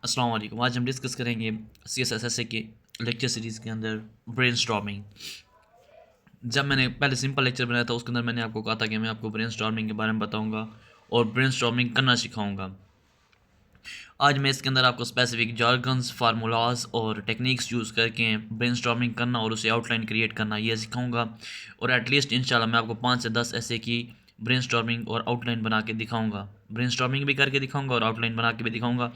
अस्सलाम वालेकुम। आज हम डिस्कस करेंगे CSSSA के लेक्चर सीरीज़ के अंदर ब्रेनस्टॉर्मिंग। जब मैंने पहले सिंपल लेक्चर बनाया था उसके अंदर मैंने आपको कहा था कि मैं आपको ब्रेनस्टॉर्मिंग के बारे में बताऊंगा और ब्रेनस्टॉर्मिंग करना सिखाऊंगा। आज मैं इसके अंदर आपको स्पेसिफिक जार्गन्स, फार्मूलाज और टेक्निक्स यूज़ करके ब्रेनस्टॉर्मिंग करना और उसे आउटलाइन क्रिएट करना ये सिखाऊंगा। और एटलीस्ट इंशाल्लाह मैं आपको 5 से 10 ऐसे की ब्रेनस्टॉर्मिंग और आउटलाइन बना के दिखाऊंगा। ब्रेनस्टॉर्मिंग भी करके दिखाऊंगा और आउटलाइन बना के भी दिखाऊंगा।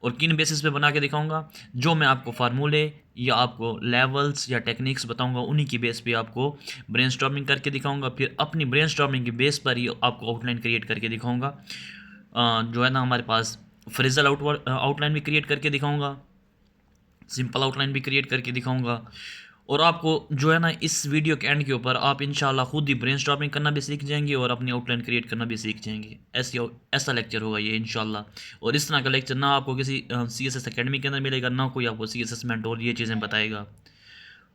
और किन बेसिस पे बना के दिखाऊंगा, जो मैं आपको फार्मूले या आपको लेवल्स या टेक्निक्स बताऊंगा उन्हीं की बेस पे आपको ब्रेनस्टॉर्मिंग करके दिखाऊंगा। फिर अपनी ब्रेनस्टॉर्मिंग की बेस पर ही आपको आउटलाइन क्रिएट करके दिखाऊंगा। जो है ना हमारे पास फ्रेजल आउटलाइन भी क्रिएट करके दिखाऊंगा, सिंपल आउटलाइन भी क्रिएट करके दिखाऊंगा। और आपको जो है ना इस वीडियो के एंड के ऊपर आप इंशाल्लाह खुद ही ब्रेनस्टॉर्मिंग करना भी सीख जाएंगे और अपनी आउटलाइन क्रिएट करना भी सीख जाएंगे। ऐसा लेक्चर होगा ये इंशाल्लाह। और इस तरह का लेक्चर ना आपको किसी CSS एकेडमी के अंदर मिलेगा, ना कोई आपको CSS मेंटोर ये चीज़ें बताएगा।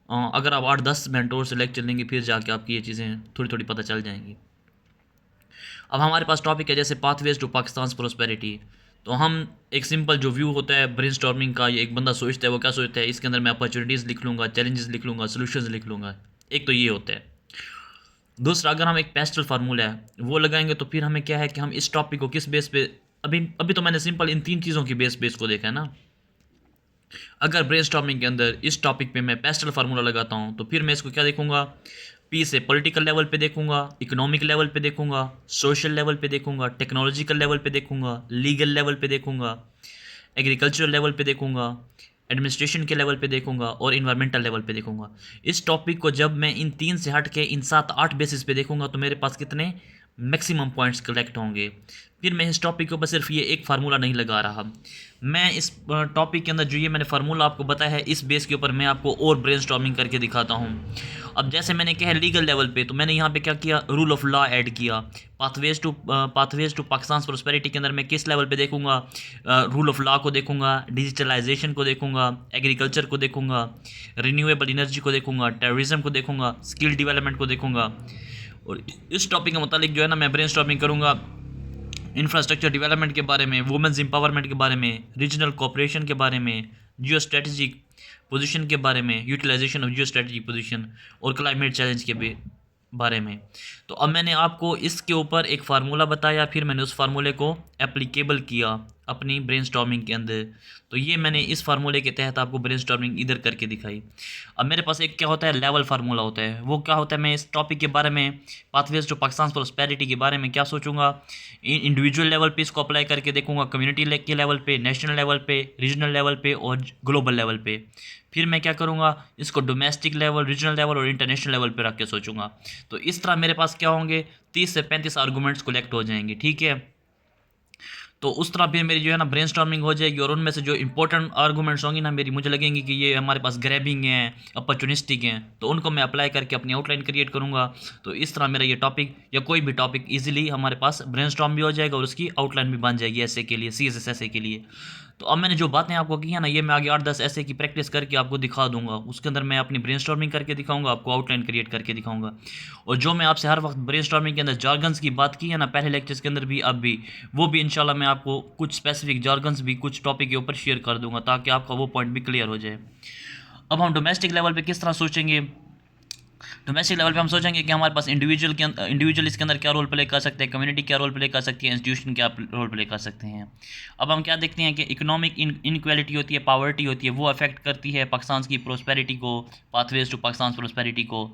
अगर आप 8-10 मेंटोर से लेक्चर लेंगे फिर जाके आपकी ये चीज़ें थोड़ी थोड़ी पता चल जाएंगी। अब हमारे पास टॉपिक है जैसे पाथवेज टू पाकिस्तान प्रोस्पेरिटी। तो हम एक सिंपल जो व्यू होता है ब्रेनस्टॉर्मिंग का, ये एक बंदा सोचता है वो क्या सोचता है, इसके अंदर मैं अपॉर्चुनिटीज़ लिख लूँगा, चैलेंजेस लिख लूँगा, सोल्यूशंस लिख लूँगा। एक तो ये होता है। दूसरा, अगर हम एक पेस्टल फार्मूला है वो लगाएंगे तो फिर हमें क्या है कि हम इस टॉपिक को किस बेस पे, अभी अभी तो मैंने सिंपल इन 3 चीज़ों की बेस को देखा है ना। अगर ब्रेनस्टॉर्मिंग के अंदर इस टॉपिक पे मैं पेस्टल फार्मूला लगाता हूँ तो फिर मैं इसको क्या देखूंगा, पी से पॉलिटिकल लेवल पे देखूंगा, इकोनॉमिक लेवल पे देखूंगा, सोशल लेवल पे देखूंगा, टेक्नोलॉजिकल लेवल पे देखूंगा, लीगल लेवल पे देखूंगा, एग्रीकल्चरल लेवल पे देखूंगा, एडमिनिस्ट्रेशन के लेवल पे देखूंगा और इन्वायरमेंटल लेवल पे देखूंगा। इस टॉपिक को जब मैं इन 3 से हट के इन 7-8 बेसिस पे देखूंगा तो मेरे पास कितने मैक्सिमम पॉइंट्स कलेक्ट होंगे। फिर मैं इस टॉपिक के ऊपर सिर्फ ये एक फार्मूला नहीं लगा रहा, मैं इस टॉपिक के अंदर जो ये मैंने फार्मूला आपको बताया है इस बेस के ऊपर मैं आपको और ब्रेनस्टॉर्मिंग करके दिखाता हूँ। अब जैसे मैंने कहा लीगल लेवल पे, तो मैंने यहाँ पे क्या किया, रूल ऑफ लॉ ऐड किया। पाथवेज टू पाकिस्तान प्रोस्पेरिटी के अंदर मैं किस लेवल पे देखूंगा, रूल ऑफ लॉ को देखूंगा, डिजिटलाइजेशन को देखूंगा, एग्रीकल्चर को देखूंगा, रिन्यूएबल एनर्जी को देखूंगा, टेररिज्म को देखूंगा, स्किल डेवलपमेंट को देखूंगा। और इस टॉपिक के मुतालिक जो है ना मैं ब्रेनस्टॉर्मिंग करूंगा इंफ्रास्ट्रक्चर डेवलपमेंट के बारे में, वुमेन्स एम्पावरमेंट के बारे में, रीजनल कोऑपरेशन के बारे में, जियो स्ट्रेटजिक पोजीशन के बारे में, utilisation of geostrategic position और क्लाइमेट चैलेंज के बारे में। तो अब मैंने आपको इसके ऊपर एक फार्मूला बताया, फिर मैंने उस फार्मूले को एप्लीकेबल किया अपनी ब्रेनस्टॉर्मिंग के अंदर। तो ये मैंने इस फार्मूले के तहत आपको ब्रेनस्टॉर्मिंग इधर करके दिखाई। अब मेरे पास एक क्या होता है, लेवल फार्मूला होता है। वो क्या होता है, मैं इस टॉपिक के बारे में, पाथवेज टू पाकिस्तान प्रोस्पेरिटी के बारे में क्या सोचूंगा, इंडिविजुअल लेवल पे इसको अप्लाई करके देखूंगा, कम्युनिटी के लेवल पे, नेशनल लेवल पे, रीजनल लेवल पे और ग्लोबल लेवल पे। फिर मैं क्या करूँगा, इसको डोमेस्टिक लेवल, रीजनल लेवल और इंटरनेशनल लेवल पे रख के सोचूंगा। तो इस तरह मेरे पास क्या होंगे, 30 से 35 आर्गूमेंट्स कलेक्ट हो जाएंगे, ठीक है। तो उस तरह फिर मेरी जो है ना ब्रेनस्टॉर्मिंग हो जाएगी और उनमें से जो इंपॉर्टेंट आर्गूमेंट्स होंगी ना मेरी, मुझे लगेंगी कि ये हमारे पास ग्रैबिंग हैं, अपॉर्चुनिस्टिक हैं, तो उनको मैं अप्लाई करके अपनी आउटलाइन क्रिएट करूँगा। तो इस तरह मेरा ये टॉपिक या कोई भी टॉपिक इजीली हमारे पास ब्रेनस्टॉर्म भी हो जाएगा और उसकी आउटलाइन भी बन जाएगी ऐसे के लिए, CSS ऐसे के लिए। तो अब मैंने जो बातें आपको की है ना, ये मैं आगे 8-10 ऐसे की प्रैक्टिस करके आपको दिखा दूंगा। उसके अंदर मैं अपनी ब्रेनस्टॉर्मिंग करके दिखाऊंगा, आपको आउटलाइन क्रिएट करके दिखाऊंगा। और जो मैं आपसे हर वक्त ब्रेनस्टॉर्मिंग के अंदर जार्गन्स की बात की है ना, पहले लेक्चर्स के अंदर भी, अब भी, वो भी इंशाल्लाह मैं आपको कुछ स्पेसिफिक जार्गन्स भी कुछ टॉपिक के ऊपर शेयर कर दूंगा ताकि आपका वो पॉइंट भी क्लियर हो जाए। अब हम डोमेस्टिक लेवल पे किस तरह सोचेंगे, डोमेस्टिक लेवल पे हम सोचेंगे कि हमारे पास इंडिविजुअल इसके अंदर क्या रोल प्ले कर सकते हैं, कम्युनिटी क्या रोल प्ले कर सकती है, इंस्टीट्यूशन क्या रोल प्ले कर सकते हैं। अब हम क्या देखते हैं कि इकोनॉमिक इनक्वालिटी होती है, पावर्टी होती है, वो अफेक्ट करती है पाकिस्तान की प्रोस्पेरिटी को, पाथवेज टू पाकिस्तान प्रोस्पेरिटी को।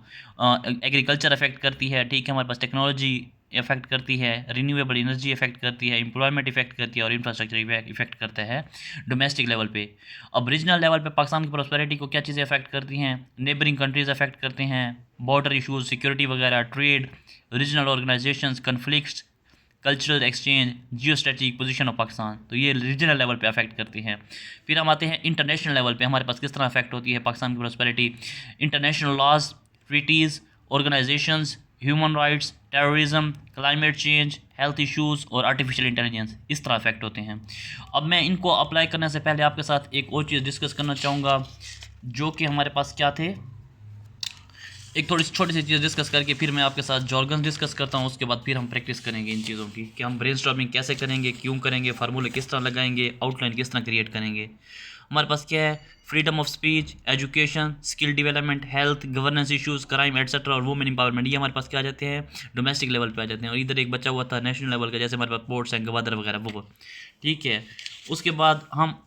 एग्रीकल्चर अफेक्ट करती है, ठीक है, हमारे पास टेक्नोलॉजी इफेक्ट करती है, रिन्यूएबल एनर्जी इफेक्ट करती है, एम्प्लॉयमेंट इफेक्ट करती है और इंफ्रास्ट्रक्चर इफेक्ट करता है डोमेस्टिक लेवल पे। अब रीजनल लेवल पे पाकिस्तान की प्रोस्पेरिटी को क्या चीज़ें अफेक्ट करती हैं, नेबरिंग कंट्रीज़ अफेक्ट करते हैं, बॉर्डर इशूज़, सिक्योरिटी वगैरह, trade, regional organisations, conflicts, cultural exchange, Jio strategic position of Pakistan, तो ये रीजनल लेवल पे अफेक्ट करती हैं। फिर हम आते हैं इंटरनेशनल लेवल पे, हमारे पास किस तरह अफेक्ट होती है पाकिस्तान की prosperity, international laws, treaties, organisations, human rights, terrorism, climate change, health issues और आर्टिफिशियल इंटेलिजेंस, इस तरह अफेक्ट होते हैं। अब मैं इनको अप्लाई करने से पहले आपके साथ एक और चीज़ डिस्कस करना चाहूँगा, जो कि हमारे पास क्या थे, एक थोड़ी छोटी सी चीज़ डिस्कस करके फिर मैं आपके साथ जॉर्गन्स डिस्कस करता हूँ, उसके बाद फिर हम प्रैक्टिस करेंगे इन चीज़ों की कि हम ब्रेनस्टॉर्मिंग कैसे करेंगे, क्यों करेंगे, फार्मूले किस तरह लगाएंगे, आउटलाइन किस तरह क्रिएट करेंगे। हमारे पास क्या है, freedom of speech, education, skill development, health, governance issues, crime etcetera और वुमेन इंपावरमेंट, ये हमारे पास क्या आ जाते हैं, डोमेस्टिक लेवल पे आ जाते हैं। और इधर एक बचा हुआ था नेशनल लेवल का, जैसे हमारे पास पोर्ट्स एंड गवादर वगैरह वो, ठीक है। उसके बाद हम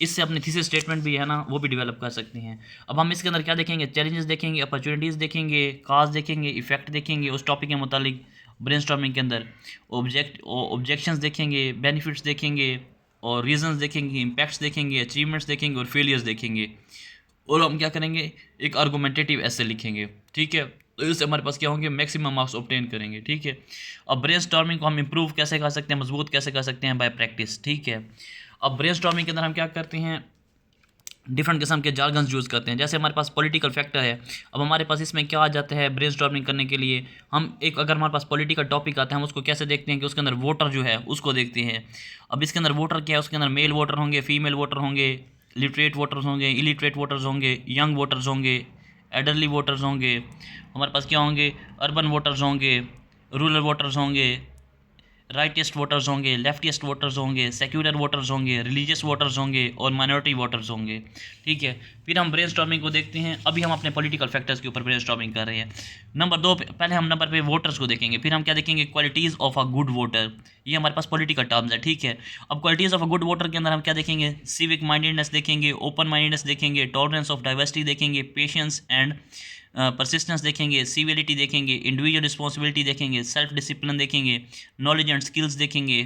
इससे अपनी थीसिस स्टेटमेंट भी है ना वो भी डेवलप कर सकते हैं। अब हम इसके अंदर क्या देखेंगे, चैलेंजेस देखेंगे, अपॉर्चुनिटीज़ देखेंगे, काज देखेंगे, इफेक्ट देखेंगे उस टॉपिक के मुतालिक ब्रेनस्टॉर्मिंग के अंदर, ऑब्जेक्शंस देखेंगे, बेनिफिट्स देखेंगे और रीजंस देखेंगे, इम्पैक्ट्स देखेंगे, अचीवमेंट्स देखेंगे और फेलियर्स देखेंगे। और हम क्या करेंगे, एक आर्गूमेंटेटिव ऐसे लिखेंगे, ठीक है। तो इससे हमारे पास क्या होंगे, मैक्सिमम मार्क्स ऑब्टेन करेंगे, ठीक है। अब ब्रेनस्टॉर्मिंग को हम इंप्रूव कैसे कर सकते हैं, मजबूत कैसे कर सकते हैं, बाय प्रैक्टिस, ठीक है। अब ब्रेनस्टॉर्मिंग के अंदर हम क्या करते हैं, डिफरेंट किस्म के जार्गन्स यूज़ करते हैं। जैसे हमारे पास पॉलिटिकल फैक्टर है, अब हमारे पास इसमें क्या आ जाता है, ब्रेनस्टॉर्मिंग करने के लिए हम एक, अगर हमारे पास पॉलिटिकल टॉपिक आता है, हम उसको कैसे देखते हैं कि उसके अंदर वोटर जो है उसको देखते हैं। अब इसके अंदर वोटर क्या है, उसके अंदर मेल वोटर होंगे, फीमेल वोटर होंगे, लिटरेट वोटर्स होंगे, इलिटरेट वोटर्स होंगे, यंग वोटर्स होंगे, एडरली वोटर्स होंगे, हमारे पास क्या होंगे, अर्बन वोटर्स होंगे, रूरल वोटर्स होंगे, राइटिस्ट वोटर्स होंगे, लेफ्टिस्ट वोटर्स होंगे, सेक्युलर वोटर्स होंगे, रिलीजियस वोटर्स होंगे और माइनॉरिटी वोटर्स होंगे, ठीक है। फिर हम ब्रेनस्टॉर्मिंग को देखते हैं। अभी हम अपने पॉलिटिकल फैक्टर्स के ऊपर ब्रेनस्टॉर्मिंग कर रहे हैं। नंबर 2 पहले हम नंबर पे वोटर्स को देखेंगे, फिर हम क्या देखेंगे, qualities of a good voter, ये हमारे पास पॉलिटिकल टर्म्स है, ठीक है। अब qualities of a good voter के अंदर हम क्या देखेंगे, सिविक माइंडेडनेस देखेंगे, ओपन माइंडेडनेस देखेंगे, टॉलरेंस ऑफ डाइवर्सिटी देखेंगे, पेशेंस एंड परसिस्टेंस देखेंगे, सिविलिटी देखेंगे, इंडिविजुअल रिस्पॉन्सिबिलिटी देखेंगे, सेल्फ डिसिप्लिन देखेंगे, नॉलेज एंड स्किल्स देखेंगे,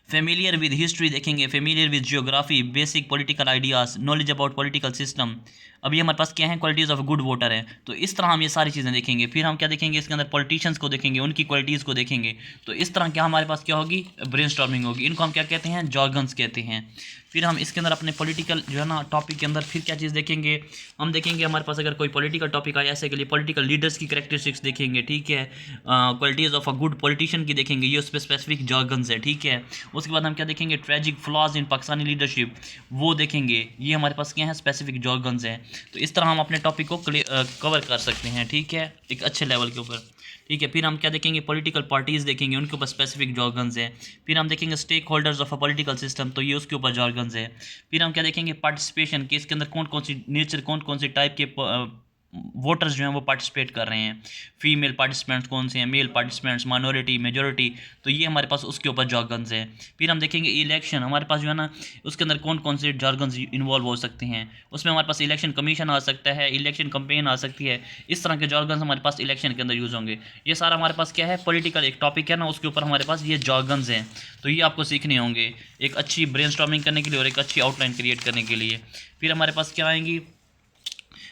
फेमिलियर विद हिस्ट्री देखेंगे, familiar with geography, basic political ideas, knowledge about political system. अब ये हमारे पास क्या है, क्वालिटीज़ ऑफ गुड वोटर है। तो इस तरह हम ये सारी चीज़ें देखेंगे। फिर हम क्या देखेंगे, इसके अंदर पॉलिटिशियंस को देखेंगे, उनकी क्वालिटीज़ को देखेंगे। तो इस तरह क्या हमारे पास क्या होगी, ब्रेनस्टॉर्मिंग होगी। इनको हम क्या कहते हैं, जॉर्गन्स कहते हैं। फिर हम इसके अंदर अपने पॉलिटिकल जो है ना टॉपिक के अंदर फिर क्या चीज़ देखेंगे, हम देखेंगे हमारे पास अगर कोई पॉलिटिकल टॉपिक आया ऐसे के लिए पॉलिटिकल लीडर्स की कैरेक्टरिस्टिक्स देखेंगे, ठीक है। Qualities of a good politician की देखेंगे, ये उस पर स्पेसिफिक जॉर्गन्स है, ठीक है। उसके बाद हम क्या देखेंगे, ट्रेजिक फ्लॉज इन पाकिस्तानी लीडरशिप, वो देखेंगे, ये हमारे पास क्या है, स्पेसिफिक जॉर्गन्स हैं। तो इस तरह हम अपने टॉपिक को कवर कर सकते हैं, ठीक है, एक अच्छे लेवल के ऊपर, ठीक है। फिर हम क्या देखेंगे, पॉलिटिकल पार्टीज़ देखेंगे, उनके ऊपर स्पेसिफिक जॉर्गन्स हैं। फिर हम देखेंगे stakeholders of a political system, तो ये उसके ऊपर जॉर्गन्स है। फिर हम क्या देखेंगे, पार्टिसिपेशन के, इसके अंदर कौन कौन सी नेचर, कौन कौन सी टाइप के वोटर्स जो हैं वो पार्टिसिपेट कर रहे हैं, फीमेल पार्टिसिपेंट्स कौन से हैं, मेल पार्टिसिपेंट्स, माइनॉरिटी, मेजॉरिटी, तो ये हमारे पास उसके ऊपर जॉर्गन्स हैं। फिर हम देखेंगे इलेक्शन, हमारे पास जो है ना उसके अंदर कौन कौन से जॉर्गन्स इन्वॉल्व हो सकते हैं। उसमें हमारे पास इलेक्शन कमीशन आ सकता है, इलेक्शन कंपेन आ सकती है, इस तरह के जॉर्गन्स हमारे पास इलेक्शन के अंदर यूज़ होंगे। ये सारा हमारे पास क्या है, पॉलिटिकल एक टॉपिक है ना, उसके ऊपर हमारे पास ये जॉर्गन्स हैं। तो ये आपको सीखने होंगे एक अच्छी ब्रेनस्टॉर्मिंग करने के लिए और एक अच्छी आउटलाइन क्रिएट करने के लिए। फिर हमारे पास क्या आएंगी,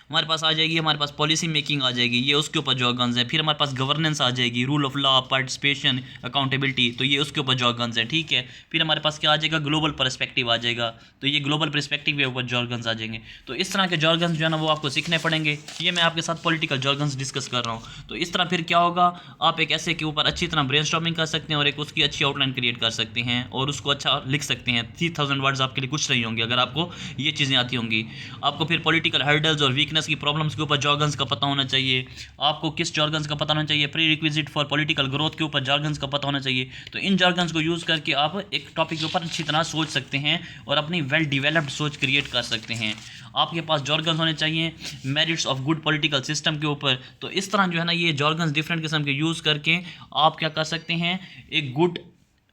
हमारे पास आ जाएगी, हमारे पास पॉलिसी मेकिंग आ जाएगी, ये उसके ऊपर जॉर्गन्स है। फिर हमारे पास गवर्नेंस आ जाएगी, rule of law, participation, accountability, तो ये उसके ऊपर जॉर्गन्स है, ठीक है। फिर हमारे पास क्या आ जाएगा, ग्लोबल पर्सपेक्टिव आ जाएगा, तो ये ग्लोबल पर्सपेक्टिव के ऊपर जॉर्गन्स आ जाएंगे। तो इस तरह के जॉर्गन्स जो है ना वो आपको सीखने पड़ेंगे। ये मैं आपके साथ पॉलिटिकल जॉर्गन्स डिस्कस कर रहा हूँ। तो इस तरह फिर क्या होगा, आप एक ऐसे के ऊपर अच्छी तरह ब्रेनस्टॉर्मिंग कर सकते हैं और एक उसकी अच्छी आउटलाइन क्रिएट कर सकते हैं और उसको अच्छा लिख सकते हैं। 3000 वर्ड्स आपके लिए कुछ नहीं होंगे अगर आपको ये चीज़ें आती होंगी। आपको फिर पॉलिटिकल हर्डल्स और वीकनेस की प्रॉब्लम्स के ऊपर जॉर्गन्स का पता होना चाहिए। आपको किस जॉर्गन्स का पता होना चाहिए, pre requisite for political growth के ऊपर जॉर्गन्स का पता होना चाहिए। तो इन जॉर्गन्स को यूज़ करके आप एक टॉपिक के ऊपर अच्छी तरह सोच सकते हैं और अपनी वेल डिवेलप्ड सोच क्रिएट कर सकते हैं। आपके पास जॉर्गन्स होने चाहिए merits of good political system के ऊपर। तो इस तरह जो है ना ये जॉर्गन्स डिफरेंट किस्म के यूज़ करके आप क्या कर सकते हैं, एक गुड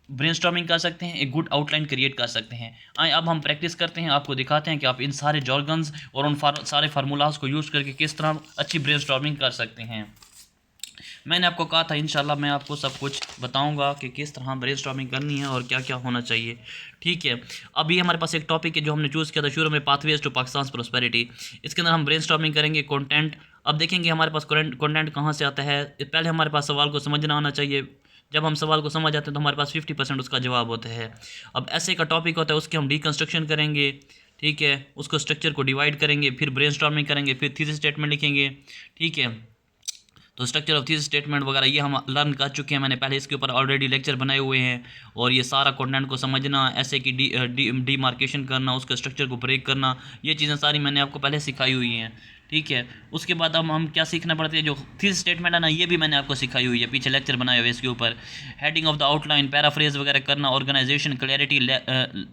ब्रेनस्टॉर्मिंग कर सकते हैं, एक गुड आउटलाइन क्रिएट कर सकते हैं। आए अब हम प्रैक्टिस करते हैं, आपको दिखाते हैं कि आप इन सारे जॉर्गन्स और उन सारे फार्मूलाज को यूज़ करके किस तरह अच्छी ब्रेनस्टॉर्मिंग कर सकते हैं। मैंने आपको कहा था इंशाल्लाह मैं आपको सब कुछ बताऊंगा कि किस तरह ब्रेनस्टॉर्मिंग करनी है और क्या क्या होना चाहिए, ठीक है। अभी हमारे पास एक टॉपिक है जो हमने चूज़ किया था शुरू में, पाथवेज टू पाकिस्तान प्रोस्पेरिटी। इसके अंदर हम ब्रेनस्टॉर्मिंग करेंगे कंटेंट। अब देखेंगे हमारे पास कंटेंट कहाँ से आता है। पहले हमारे पास सवाल को समझना आना चाहिए। जब हम सवाल को समझ आते हैं तो हमारे पास 50% उसका जवाब होता है। अब ऐसे का टॉपिक होता है, उसके हम डिकंस्ट्रक्शन करेंगे, ठीक है, उसको स्ट्रक्चर को डिवाइड करेंगे, फिर ब्रेनस्टॉर्मिंग करेंगे, फिर थीसिस स्टेटमेंट लिखेंगे, ठीक है। तो स्ट्रक्चर ऑफ थीसिस स्टेटमेंट वगैरह ये हम लर्न कर चुके हैं, मैंने पहले इसके ऊपर ऑलरेडी लेक्चर बनाए हुए हैं। और ये सारा कंटेंट को समझना, ऐसे की डीमार्केशन करना, उसके स्ट्रक्चर को ब्रेक करना, ये चीज़ें सारी मैंने आपको पहले सिखाई हुई हैं, ठीक है। उसके बाद हम क्या सीखना पड़ती है, जो थीसिस स्टेटमेंट है ना, ये भी मैंने आपको सिखाई हुई है, पीछे लेक्चर बनाए हुए इसके ऊपर। Heading of the outline, paraphrase वगैरह करना, ऑर्गेनाइजेशन, क्लैरिटी,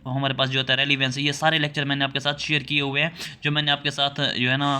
हमारे पास जो होता है रेलिवेंस, ये सारे लेक्चर मैंने आपके साथ शेयर किए हुए हैं, जो मैंने आपके साथ जो है ना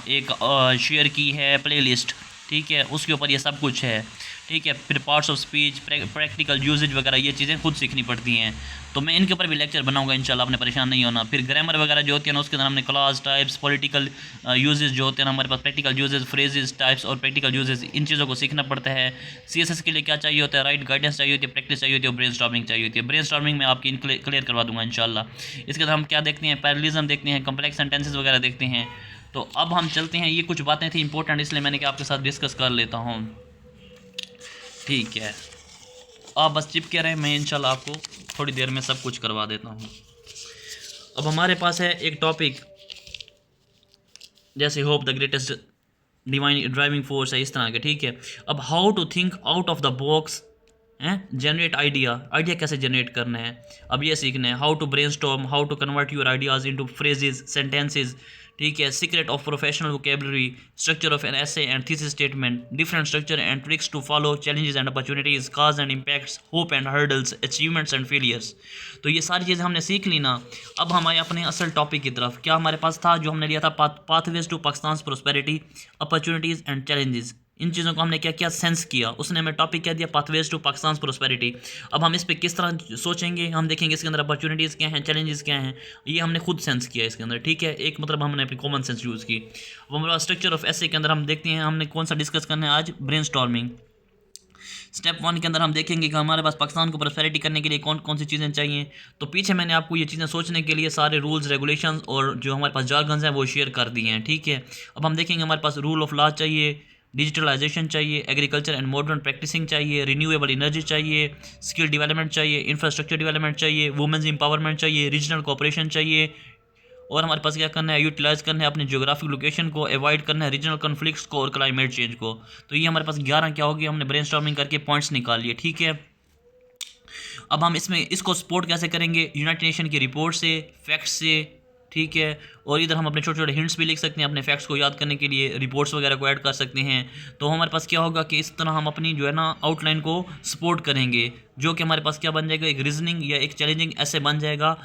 एक शेयर की है प्लेलिस्ट। ठीक है, उसके ऊपर ये सब कुछ है। ठीक है, फिर parts of speech, practical usages वगैरह, ये चीज़ें खुद सीखनी पड़ती हैं। तो मैं इनके ऊपर भी लेक्चर बनाऊंगा इंशाल्लाह, आपने परेशान नहीं होना। फिर ग्रामर वगैरह जो होती है ना, उसके अंदर हमने क्लास, टाइप्स, पॉलिटिकल यूजेज जो होते हैं ना हमारे पास, प्रैक्टिकल यूजेज, फ्रेजेस, टाइप्स और प्रैक्टिकल यूजेज, इन चीज़ों को सीखना पड़ता है। सीएसएस के लिए क्या चाहिए होता है, राइट गाइडेंस चाहिए होती है, प्रैक्टिस चाहिए होती है, ब्रेनस्टॉर्मिंग चाहिए होती है। ब्रेनस्टॉर्मिंग में आपकी क्लियर करवा दूंगा इंशाल्लाह। इसके बाद हम क्या देखते हैं, पैरेललिज्म देखते हैं, कम्प्लेक्स सेंटेंसेस वगैरह देखते हैं। तो अब हम चलते हैं, ये कुछ बातें थी इंपॉर्टेंट, इसलिए मैंने क्या आपके साथ डिस्कस कर लेता हूँ। ठीक है, आप बस चिपके रहें, मैं इंशाल्लाह आपको थोड़ी देर में सब कुछ करवा देता हूँ। अब हमारे पास है एक टॉपिक, जैसे hope the greatest divine driving force है, इस तरह के। ठीक है, अब how to think out of the box, हैं, जनरेट आइडिया कैसे जनरेट करना है, अब ये सीखना है। How to brainstorm, how to convert your ideas into phrases, sentences. ठीक है, secret of professional vocabulary, structure of an essay and thesis statement, different structure and tricks to follow, challenges and opportunities, cause and impacts, hope and hurdles, achievements and failures. तो ये सारी चीज़ें हमने सीख ली ना। अब हम आए अपने असल टॉपिक की तरफ। क्या हमारे पास था, जो हमने लिया था, pathways to Pakistan prosperity, opportunities and challenges. इन चीज़ों को हमने क्या किया, सेंस किया। उसने हमें टॉपिक क्या दिया, पाथवेज टू पाकिस्तान प्रोस्पेरिटी। अब हम इस पे किस तरह सोचेंगे, हम देखेंगे इसके अंदर अपॉर्चुनिटीज़ क्या हैं, चैलेंजेस क्या हैं, ये हमने खुद सेंस किया इसके अंदर। ठीक है, एक मतलब हमने अपनी कॉमन सेंस यूज़ की। अब हमारा स्ट्रक्चर ऑफ ऐसे के अंदर हम देखते हैं, हमने कौन सा डिस्कस करना है आज, ब्रेनस्टॉर्मिंग। स्टेप 1 के अंदर हम देखेंगे कि हमारे पास पाकिस्तान को प्रॉस्पेरिटी करने के लिए कौन कौन सी चीज़ें चाहिए। तो पीछे मैंने आपको ये चीज़ें सोचने के लिए सारे रूल्स, रेगुलेशंस और जो हमारे पास जार्गन्स हैं वो शेयर कर दिए हैं। ठीक है, अब हम देखेंगे हमारे पास रूल ऑफ लॉ चाहिए, डिजिटलाइजेशन चाहिए, एग्रीकल्चर एंड मॉडर्न प्रैक्टिसिंग चाहिए, रिन्यूएबल एनर्जी चाहिए, स्किल डेवलपमेंट चाहिए, इंफ्रास्ट्रक्चर डेवलपमेंट चाहिए, वुमेंस एम्पावरमेंट चाहिए, रीजनल कोऑपरेशन चाहिए। और हमारे पास क्या करना है, यूटिलाइज करना है अपनी ज्योग्राफिक लोकेशन को, अवॉइड करना है रीजनल कॉन्फ्लिक्ट्स को और क्लाइमेट चेंज को। तो ये हमारे पास 11 क्या होगी, हमने ब्रेनस्टॉर्मिंग करके पॉइंट्स निकाल लिए। ठीक है, अब हम इसमें इसको सपोर्ट कैसे करेंगे, यूनाइटेड नेशन की रिपोर्ट से, फैक्ट्स से। ठीक है, और इधर हम अपने छोटे छोटे हिंट्स भी लिख सकते हैं, अपने फैक्ट्स को याद करने के लिए रिपोर्ट्स वगैरह को ऐड कर सकते हैं। तो हमारे पास क्या होगा कि इस तरह हम अपनी जो है ना आउटलाइन को सपोर्ट करेंगे, जो कि हमारे पास क्या बन जाएगा, एक रीजनिंग या एक चैलेंजिंग ऐसे बन जाएगा।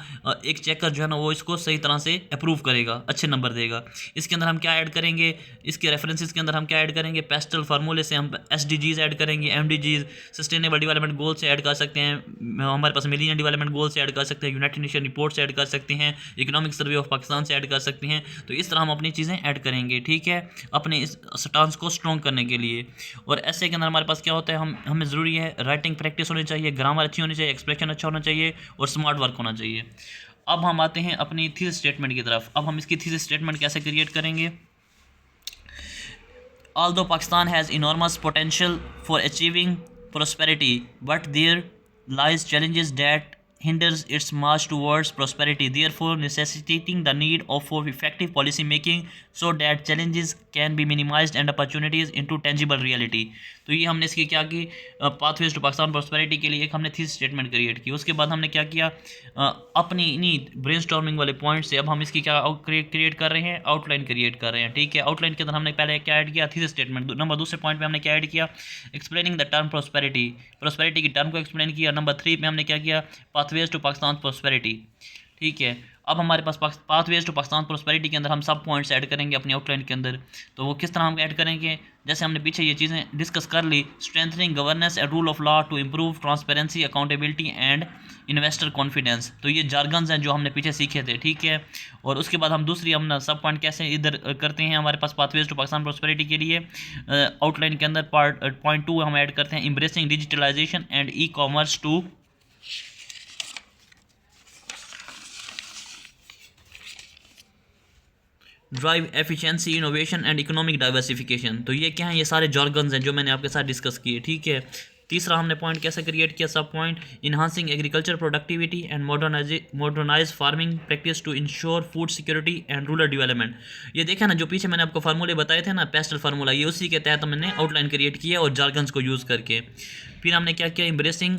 एक चेकर जो है ना वो इसको सही तरह से अप्रूव करेगा, अच्छे नंबर देगा। इसके अंदर हम क्या ऐड करेंगे, इसके रेफरेंसेस के अंदर हम क्या ऐड करेंगे, पेस्टल फार्मूले से हम SDGs ऐड करेंगे, MDGs सस्टेनेबल डेवलपमेंट गोल से ऐड कर सकते हैं, हमारे पास मिलीनियम डेवलपमेंट गोल से ऐड कर सकते हैं, यूनाइटेड नेशन रिपोर्ट से ऐड कर सकते हैं, इकोनॉमिक सर्वे ऑफ पाकिस्तान से ऐड कर सकते हैं। तो इस तरह हम अपनी चीज़ें ऐड करेंगे। ठीक है, अपने इस स्टांस को स्ट्रॉन्ग करने के लिए। और ऐसे के अंदर हमारे पास क्या होता है, हमें ज़रूरी है राइटिंग प्रैक्टिस होनी चाहिए, ग्रामर अच्छी होनी चाहिए, एक्सप्रेशन अच्छा होना चाहिए और स्मार्ट वर्क होना चाहिए। अब हम आते हैं अपनी थीसिस स्टेटमेंट की तरफ। अब हम इसकी थीसिस स्टेटमेंट कैसे क्रिएट करेंगे। Although Pakistan has enormous potential for achieving prosperity, but there lies challenges that hinders its march towards prosperity, therefore necessitating the need of for effective policy making so that challenges can be minimized and opportunities into tangible reality। तो ये हमने इसकी क्या की, pathways to Pakistan prosperity के लिए एक हमने थीसिस स्टेटमेंट क्रिएट की। उसके बाद हमने क्या किया, अपनी इन्हीं ब्रेनस्टॉर्मिंग वाले पॉइंट से अब हम इसकी क्या क्रिएट कर रहे हैं, आउटलाइन क्रिएट कर रहे हैं। ठीक है, आउटलाइन के अंदर हमने पहले क्या ऐड किया, थीसिस स्टेटमेंट। नंबर दूसरे पॉइंट पे हमने क्या ऐड किया, explaining the term prosperity, prosperity की टर्म को एक्सप्लेन किया। नंबर 3 पे हमने क्या किया, पाथवेज टू पाकिस्तान प्रॉस्पेरिटी। ठीक है, अब हमारे पास पाथवेज टू पाकिस्तान प्रॉस्पेरिटी के अंदर हम सब पॉइंट्स ऐड करेंगे अपनी आउटलाइन के अंदर। तो वो किस तरह हम ऐड करेंगे, जैसे हमने पीछे ये चीज़ें डिस्कस कर ली, strengthening governance and rule of law to improve transparency, accountability and investor confidence. तो ये जार्गन्स हैं जो हमने पीछे सीखे थे। ठीक है, और उसके बाद हम दूसरी हम सब पॉइंट कैसे इधर करते हैं, हमारे पास पाथवेज टू पाकिस्तान प्रॉस्पेरिटी के लिए आउटलाइन के अंदर पॉइंट 2 हम ऐड करते हैं, embracing digitalisation and e-commerce to drive efficiency, innovation and economic diversification. तो ये क्या है, ये सारे जॉर्गन्स हैं जो मैंने आपके साथ डिस्कस किए। ठीक है, तीसरा हमने पॉइंट कैसे क्रिएट किया, सब point enhancing agriculture productivity and modernise farming practice to ensure food security and rural development. ये देखा ना, जो पीछे मैंने आपको फार्मूले बताए थे ना, पेस्टल फार्मूला, ये उसी के तहत हमने आउटलाइन क्रिएट किया और जार्गन्स को यूज़ करके। फिर हमने क्या किया, embracing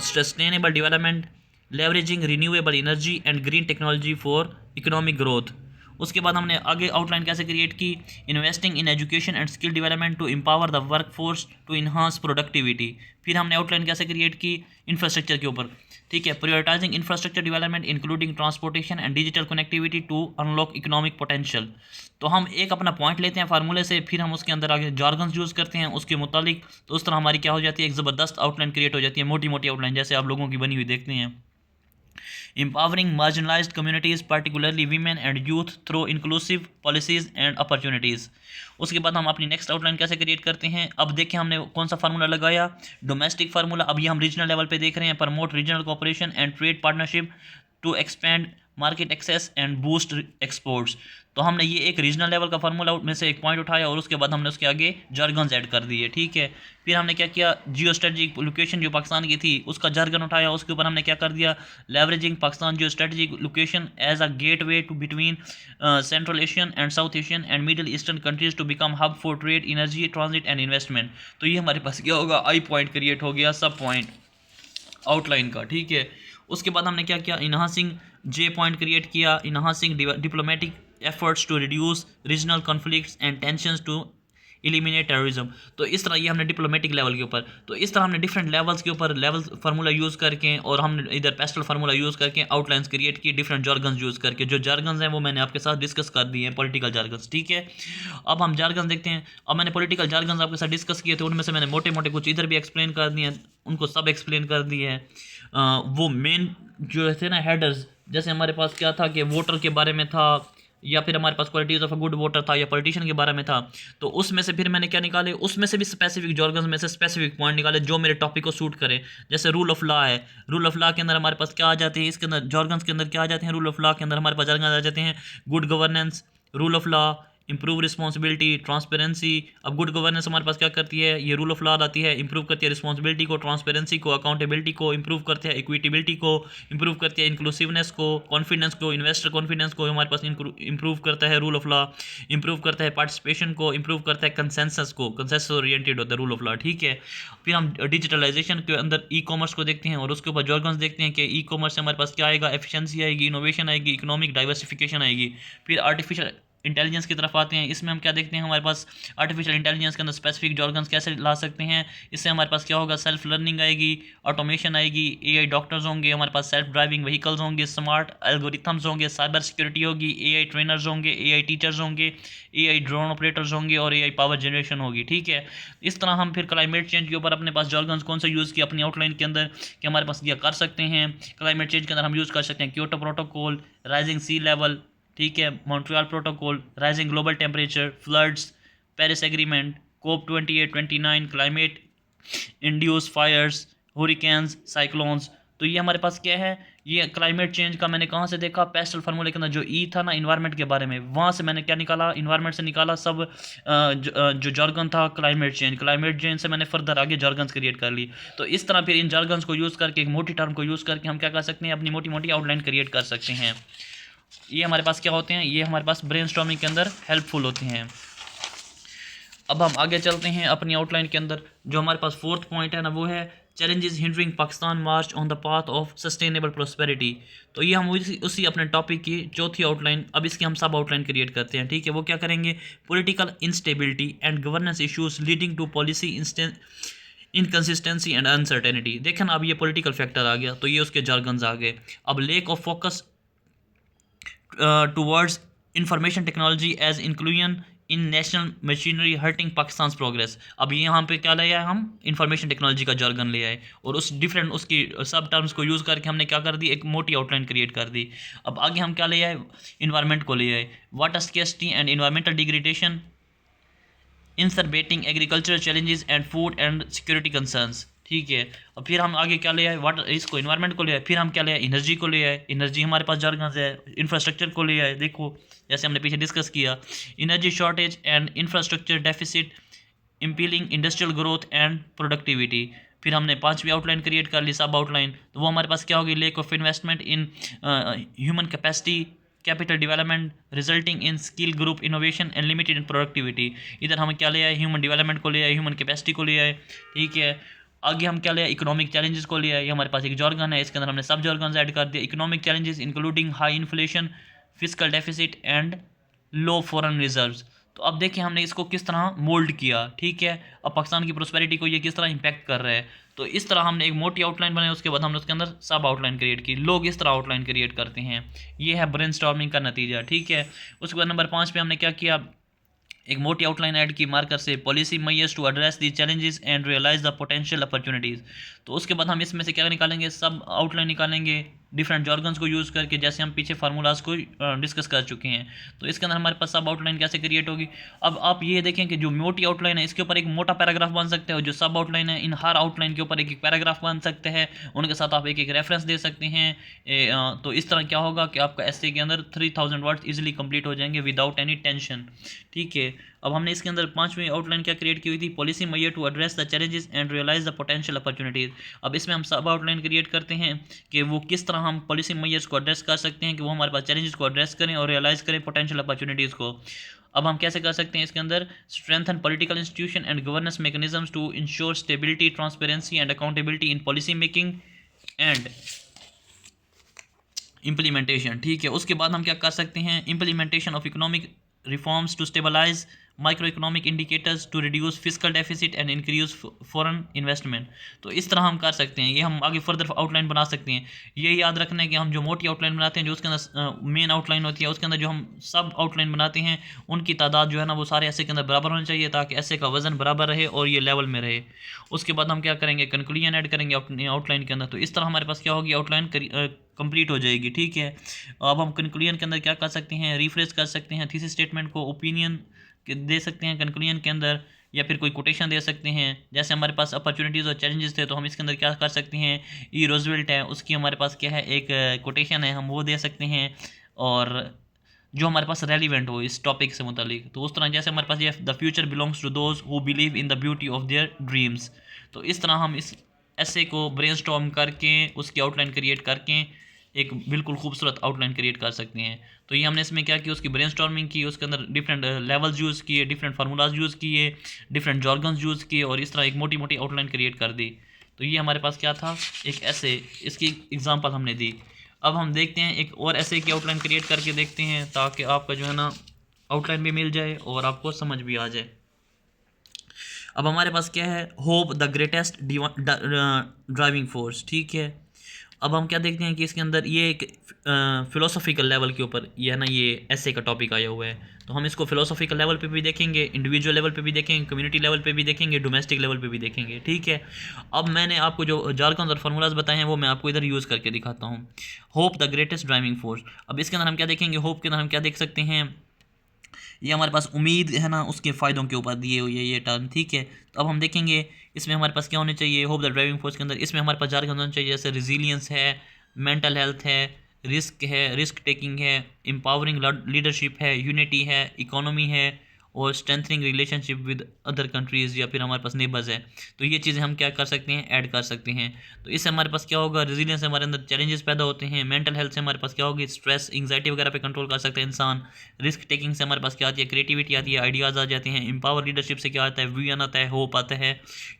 sustainable development, leveraging renewable energy and green technology for economic growth. उसके बाद हमने आगे आउटलाइन कैसे क्रिएट की, investing in education and skill development to empower the work force to enhance productivity. फिर हमने आउटलाइन कैसे क्रिएट की, इंफ्रास्ट्रक्चर के ऊपर, ठीक है, prioritising infrastructure development including transportation and digital connectivity to unlock economic potential. तो हम एक अपना पॉइंट लेते हैं फार्मूले से, फिर हम उसके अंदर आगे जार्गन्स यूज़ करते हैं उसके मुतालिक, तो उस तरह हमारी क्या हो जाती है, एक ज़बरदस्त आउटलाइन क्रिएट हो जाती है, मोटी मोटी आउटलाइन जैसे आप लोगों की बनी हुई देखते हैं। empowering marginalized communities particularly women and youth through inclusive policies and opportunities। उसके बाद हम अपनी नेक्स्ट आउटलाइन कैसे क्रिएट करते हैं, अब देखें हमने कौन सा फार्मूला लगाया, डोमेस्टिक फार्मूला। अब ये हम रीजनल लेवल पे देख रहे हैं, promote regional cooperation and trade partnership to expand market access and boost exports. तो हमने ये एक रीजनल लेवल का फार्मूला में से एक पॉइंट उठाया और उसके बाद हमने उसके आगे जार्गन्स ऐड कर दिए, ठीक है। फिर हमने क्या किया, जियो स्ट्रेटजिक लोकेशन जो पाकिस्तान की थी उसका जार्गन उठाया, उसके ऊपर हमने क्या कर दिया, leveraging Pakistan geo strategic location as a gateway to between central Asian and south Asian and middle eastern countries to become hub for trade, energy, transit and investment. तो ये हमारे पास क्या होगा, आई पॉइंट क्रिएट हो गया, सब point outline का, ठीक है। उसके बाद हमने क्या किया, इन्हांसिंग जे पॉइंट क्रिएट किया, enhancing diplomatic efforts to reduce regional conflicts and tensions to eliminate terrorism. तो इस तरह ये हमने डिप्लोमेटिक लेवल के ऊपर, तो इस तरह हमने डिफरेंट लेवल्स के ऊपर लेवल फार्मूला यूज़ करके और हमने इधर पेस्टल फार्मूला यूज़ करके आउटलाइंस क्रिएट की, डिफरेंट जार्गन्स यूज़ करके। जो जार्गन्स हैं वो मैंने आपके साथ डिस्कस कर दिए हैं, पॉलिटिकल जार्गन्स, ठीक है। अब हम जार्गन्स देखते हैं। अब मैंने पॉलिटिकल जार्गन्स आपके साथ डिस्कस किए थे, उनमें से मैंने मोटे मोटे कुछ इधर भी एक्सप्लेन कर दिए हैं, उनको सब एक्सप्लेन कर दिए हैं। वो मेन जो थे ना हेडर्स, जैसे हमारे पास क्या था कि वोटर के बारे में था, या फिर हमारे पास qualities of a good voter था, या पॉलिटिशियन के बारे में था। तो उसमें से फिर मैंने क्या निकाले, उसमें से भी स्पेसिफिक जार्गन्स में से स्पेसिफिक पॉइंट निकाले जो मेरे टॉपिक को सूट करे। जैसे रूल ऑफ लॉ है, रूल ऑफ लॉ के अंदर हमारे पास क्या आ जाते हैं, इसके अंदर जार्गन्स के अंदर क्या आ जाते हैं, रूल ऑफ लॉ के अंदर हमारे पास जार्गन्स आ जाते हैं, good governance, rule of law, improve responsibility, transparency. अब गुड गवर्नेंस हमारे पास क्या करती है, ये रूल ऑफ लॉ आती है, इंप्रूव करती है रिस्पॉन्सिबिलिटी को, ट्रांसपेरेंसी को, अकाउंटेबिलिटी को, इंप्रूव करती है इक्विटेबिलिटी को, इंप्रूव करती है इंक्लूसिवनेस को, कॉन्फिडेंस को, इन्वेस्टर कॉन्फिडेंस को हमारे पास इंप्रूव करता है रूल ऑफ लॉ, इंप्रूव करता है पार्टिसिपेशन को, इंप्रूव करता है कंसेंसस को, कंसेंसस ओरिएंटेड होता है रूल ऑफ लॉ, ठीक है। फिर हम डिजिटलाइजेशन के अंदर ई कॉमर्स को देखते हैं और उसके ऊपर जार्गन्स देखते हैं कि ई कॉमर्स से हमारे पास क्या आएगा, एफिशिएंसी आएगी, इनोवेशन आएगी, इकोनॉमिक डाइवर्सिफिकेशन आएगी। फिर आर्टिफिशियल इंटेलिजेंस की तरफ आते हैं, इसमें हम क्या देखते हैं, हमारे पास आर्टिफिशियल इंटेलिजेंस के अंदर स्पेसिफिक जार्गन्स कैसे ला सकते हैं। इससे हमारे पास क्या होगा, सेल्फ लर्निंग आएगी, ऑटोमेशन आएगी, एआई डॉक्टर्स होंगे, हमारे पास सेल्फ ड्राइविंग व्हीकल्स होंगे, स्मार्ट एल्गोरिथम्स होंगे, साइबर सिक्योरिटी होगी, एआई ट्रेनर्स होंगे, एआई टीचर्स होंगे, एआई ड्रोन ऑपरेटर्स होंगे और एआई पावर जनरेशन होगी, ठीक है। इस तरह हम फिर क्लाइमेट चेंज के ऊपर अपने पास जार्गन्स कौन सा यूज़ किया अपनी आउटलाइन के अंदर कि हमारे पास यह कर सकते हैं। क्लाइमेट चेंज के अंदर हम यूज़ कर सकते हैं Kyoto protocol, rising sea level, ठीक है, Montreal protocol, rising global temperature, floods, Paris agreement, COP28-29, climate induced fires, hurricanes, cyclones. तो ये हमारे पास क्या है, ये क्लाइमेट चेंज का मैंने कहाँ से देखा, पेस्टल फार्मूले के अंदर जो ई था ना इन्वायरमेंट के बारे में, वहाँ से मैंने क्या निकाला, इन्वायरमेंट से निकाला सब जो जार्गन था क्लाइमेट चेंज से मैंने फर्दर आगे जार्गन्स क्रिएट कर ली। तो इस तरह फिर इन जार्गन्स को यूज़ करके, एक मोटी टर्म को यूज़ करके हम क्या कर सकते हैं, अपनी मोटी मोटी आउटलाइन क्रिएट कर सकते हैं। ये हमारे पास क्या होते हैं, ये हमारे पास ब्रेनस्टॉर्मिंग के अंदर हेल्पफुल होते हैं। अब हम आगे चलते हैं अपनी आउटलाइन के अंदर, जो हमारे पास फोर्थ पॉइंट है ना वो है challenges hindering Pakistan march on the path of sustainable prosperity. तो ये हम उसी अपने टॉपिक की चौथी आउटलाइन, अब इसकी हम सब आउटलाइन क्रिएट करते हैं, ठीक है। वो क्या करेंगे, political instability and governance issues leading to policy inconsistency and uncertainty. देखें ना, अब ये पॉलिटिकल फैक्टर आ गया, तो ये उसके जार्गन्स आ गए। अब lack of focus towards information technology as inclusion in national machinery hurting Pakistan progress. अब यहाँ पे क्या ले आए, हम इंफॉर्मेशन टेक्नोलॉजी का जार्गन ले आए और उस डिफरेंट उसकी सब टर्म्स को यूज़ करके हमने क्या कर दी, एक मोटी आउटलाइन क्रिएट कर दी। अब आगे हम क्या ले आए, इन्वायरमेंट को ले आए, water scarcity and environmental degradation, exacerbating agricultural challenges and food and security concerns, ठीक है। और फिर हम आगे क्या ले आए, वाटर इसको इन्वायरमेंट को ले आए, फिर हम क्या ले आए, एनर्जी को ले आए, एनर्जी हमारे पास जार्गन्स है, इंफ्रास्ट्रक्चर को ले आए, देखो जैसे हमने पीछे डिस्कस किया, energy shortage and infrastructure deficit impeding industrial growth and productivity. फिर हमने पांचवी आउटलाइन क्रिएट कर ली, सब आउटलाइन, तो वो हमारे पास क्या होगी, lake of investment in human capacity capital development resulting in skill group innovation and limited in productivity. इधर हम क्या ले आए, ह्यूमन डेवलपमेंट को ले आए, ह्यूमन कैपेसिटी को ले आए, ठीक है। आगे हम क्या ले आए, इकोनॉमिक चैलेंजेस को ले आए, ये हमारे पास एक जार्गन है, इसके अंदर हमने सब जार्गन्स ऐड कर दिए। Economic challenges including high inflation, physical deficit and low foreign reserves. तो अब देखिए हमने इसको किस तरह मोल्ड किया, ठीक है। अब पाकिस्तान की प्रोस्पेरिटी को ये किस तरह इंपैक्ट कर रहा है। तो इस तरह हमने एक मोटी आउटलाइन बनाई, उसके बाद हमने उसके अंदर सब आउटलाइन क्रिएट की। लोग इस तरह आउटलाइन क्रिएट करते हैं, ये है ब्रेनस्टॉर्मिंग का नतीजा, ठीक है। उसके बाद नंबर 5 पे हमने क्या किया, एक मोटी आउटलाइन ऐड की मार्कर से, policy measures to address the challenges and realise the potential opportunities. तो उसके बाद हम इसमें से क्या निकालेंगे, सब आउटलाइन निकालेंगे डिफरेंट जॉर्गन्स को यूज़ करके, जैसे हम पीछे फार्मूलाज को डिस्कस कर चुके हैं। तो इसके अंदर हमारे पास सब आउटलाइन कैसे क्रिएट होगी। अब आप ये देखें कि जो मोटी आउटलाइन है इसके ऊपर एक मोटा पैराग्राफ बन सकता है, और जो सब आउटलाइन है इन हर आउटलाइन के ऊपर एक एक पैराग्राफ बन सकते हैं, उनके साथ आप एक एक रेफरेंस दे सकते हैं। तो इस तरह क्या होगा कि आपका एस्से के अंदर 3000 वर्ड्स इजीली कंप्लीट हो जाएंगे विदाउट एनी टेंशन, ठीक है। अब हमने इसके अंदर 5वीं आउटलाइन क्या क्रिएट की हुई थी, policy measure to address the challenges and realise the potential opportunities. अब इसमें हम सब आउटलाइन क्रिएट करते हैं कि वो किस तरह हम पॉलिसी मेजर्स को एड्रेस कर सकते हैं, कि वो हमारे पास चैलेंजेस को एड्रेस करें और रियलाइज करें पोटेंशियल अपॉर्चुनिटीज़ को। अब हम कैसे कर सकते हैं इसके अंदर, strengthen political institution and governance mechanisms to ensure stability, transparency and accountability in policy making and implementation, ठीक है। उसके बाद हम क्या कर सकते हैं, implementation of economic reforms to stabilise micro economic indicators to reduce physical deficit and increase foreign investment. तो इस तरह हम कर सकते हैं, ये हम आगे फर्दर आउटलाइन बना सकते हैं। ये याद रखना है कि हम जो मोटी आउटलाइन बनाते हैं, जो उसके अंदर मेन आउटलाइन होती है, उसके अंदर जो हम सब आउटलाइन बनाते हैं उनकी तादाद जो है ना वो सारे ऐसे के अंदर बराबर होनी चाहिए, ताकि ऐसे का वजन बराबर रहे और ये लेवल में रहे। उसके बाद हम क्या करेंगे, कंक्लूजन ऐड करेंगे अपनी आउटलाइन के अंदर। तो इस तरह हमारे पास क्या होगी, आउटलाइन कंप्लीट हो जाएगी, ठीक है। अब हम कंक्लूजन के अंदर क्या कर सकते हैं, रिफ्रेश कर सकते हैं थीसिस स्टेटमेंट को, ओपिनियन दे सकते हैं कंक्लूजन के अंदर, या फिर कोई कोटेशन दे सकते हैं। जैसे हमारे पास अपॉर्चुनिटीज़ और चैलेंजेस थे, तो हम इसके अंदर क्या कर सकते हैं, ई रोजवेल्ट है उसकी हमारे पास क्या है एक कोटेशन है, हम वो दे सकते हैं। और जो हमारे पास रेलिवेंट हो इस टॉपिक से मुतालिक, तो उस तरह जैसे हमारे पास ये the future belongs to those who believe in the beauty of their dreams. तो इस तरह हम इस ऐसे को ब्रेनस्टॉर्म करके उसकी आउटलाइन क्रिएट करके एक बिल्कुल खूबसूरत आउटलाइन क्रिएट कर सकते हैं। तो ये हमने इसमें क्या किया, उसकी ब्रेनस्टॉर्मिंग की, उसके अंदर डिफरेंट लेवल्स यूज़ किए, डिफरेंट फार्मूलाज यूज़ किए, डिफरेंट जॉर्गन्स यूज़ किए, और इस तरह एक मोटी मोटी आउटलाइन क्रिएट कर दी। तो ये हमारे पास क्या था, एक ऐसे, इसकी एग्जांपल हमने दी। अब हम देखते हैं एक और ऐसे की आउटलाइन क्रिएट करके देखते हैं, ताकि आपका जो है ना आउटलाइन भी मिल जाए और आपको समझ भी आ जाए। अब हमारे पास क्या है, hope the greatest driving force, ठीक है। अब हम क्या देखते हैं कि इसके अंदर ये एक फ़िलोसॉफिकल लेवल के ऊपर ये है ना ये ऐसे का टॉपिक आया हुआ है। तो हम इसको फ़िलोसॉफिकल लेवल पे भी देखेंगे, इंडिविजुअल लेवल पे भी देखेंगे, कम्युनिटी लेवल पे भी देखेंगे, डोमेस्टिक लेवल पे भी देखेंगे, ठीक है। अब मैंने आपको जो जार्गन्स और फार्मूलाज बताए हैं वो मैं आपको इधर यूज़ करके दिखाता हूँ। Hope the greatest driving force. अब इसके अंदर हम क्या देखेंगे, होप के अंदर हम क्या देख सकते हैं, ये हमारे पास उम्मीद है ना उसके फ़ायदों के ऊपर दिए हुई है ये टर्म, ठीक है। तो अब हम देखेंगे इसमें हमारे पास क्या होने चाहिए, होप द ड्राइविंग फोर्स के अंदर इसमें हमारे पास जार्गन होना चाहिए, जैसे रिजिलियंस है, मेंटल हेल्थ है, रिस्क टेकिंग है, एम्पावरिंग लीडरशिप है, यूनिटी है, इकोनॉमी है, और strengthening relationship with other countries, या फिर हमारे पास नेबर्स है। तो ये चीज़ें हम क्या कर सकते हैं, ऐड कर सकते हैं। तो इससे हमारे पास क्या होगा, रेजिलियंस से हमारे अंदर चैलेंजेस पैदा होते हैं, मेंटल हेल्थ से हमारे पास क्या होगी, स्ट्रेस एंग्जाइटी वगैरह पे कंट्रोल कर सकते हैं इंसान। रिस्क टेकिंग से हमारे पास क्या आती है, क्रिएटिविटी आती है, आइडियाज़ आ जाते हैं। एम्पावर लीडरशिप से क्या आता है, विजन आता है, होप आता है।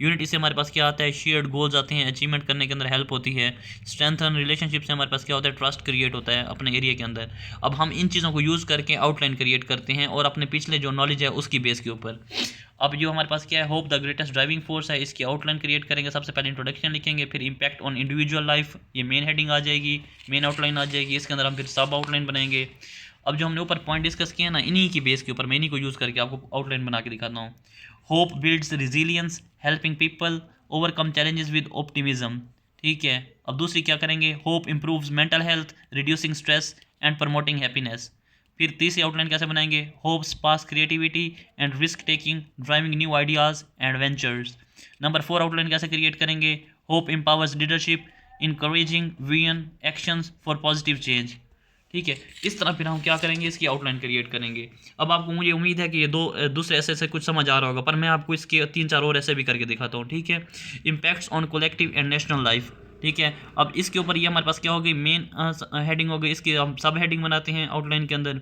यूनिटी से हमारे पास क्या आता है, शेयर्ड गोल्स आते हैं, अचीवमेंट करने के अंदर हेल्प होती है। स्ट्रेंथन रिलेशनशिप से हमारे पास क्या होता है, ट्रस्ट क्रिएट होता है अपने एरिया के अंदर। अब हम इन चीज़ों को यूज़ करके आउटलाइन क्रिएट करते हैं, और अपने पिछले जो नॉलेज है उसकी बेस के ऊपर। अब जो हमारे पास क्या है, hope the greatest driving force है, इसकी आउटलाइन क्रिएट करेंगे। सबसे पहले इंट्रोडक्शन लिखेंगे, फिर इंपैक्ट ऑन इंडिविजुअल लाइफ, ये मेन हेडिंग आ जाएगी, मेन आउटलाइन आ जाएगी। इसके अंदर हम फिर सब आउटलाइन बनाएंगे। अब जो हमने ऊपर पॉइंट डिस्कस किए ना, इन्हीं की बेस के ऊपर मैं इन्हीं को यूज़ करके आपको आउटलाइन बना के दिखाता हूँ। Hope builds resilience, helping people overcome challenges with optimism, ठीक है। अब दूसरी क्या करेंगे, hope improves mental health, reducing stress and promoting happiness. फिर तीसरी आउटलाइन कैसे बनाएंगे, hope sparks creativity and risk taking, driving new ideas and ventures. Number 4 outline कैसे क्रिएट करेंगे, hope empowers leadership, encouraging vision actions for positive change, ठीक है। इस तरह फिर हम क्या करेंगे, इसकी आउटलाइन क्रिएट करेंगे। अब आपको मुझे उम्मीद है कि ये दूसरे ऐसे से कुछ समझ आ रहा होगा, पर मैं आपको इसके 3-4 और ऐसे भी करके दिखाता हूँ, ठीक है। Impacts on collective and national life, ठीक है। अब इसके ऊपर ये हमारे पास क्या हो गई, मेन हेडिंग हो गई, इसकी हम सब हेडिंग बनाते हैं आउटलाइन के अंदर।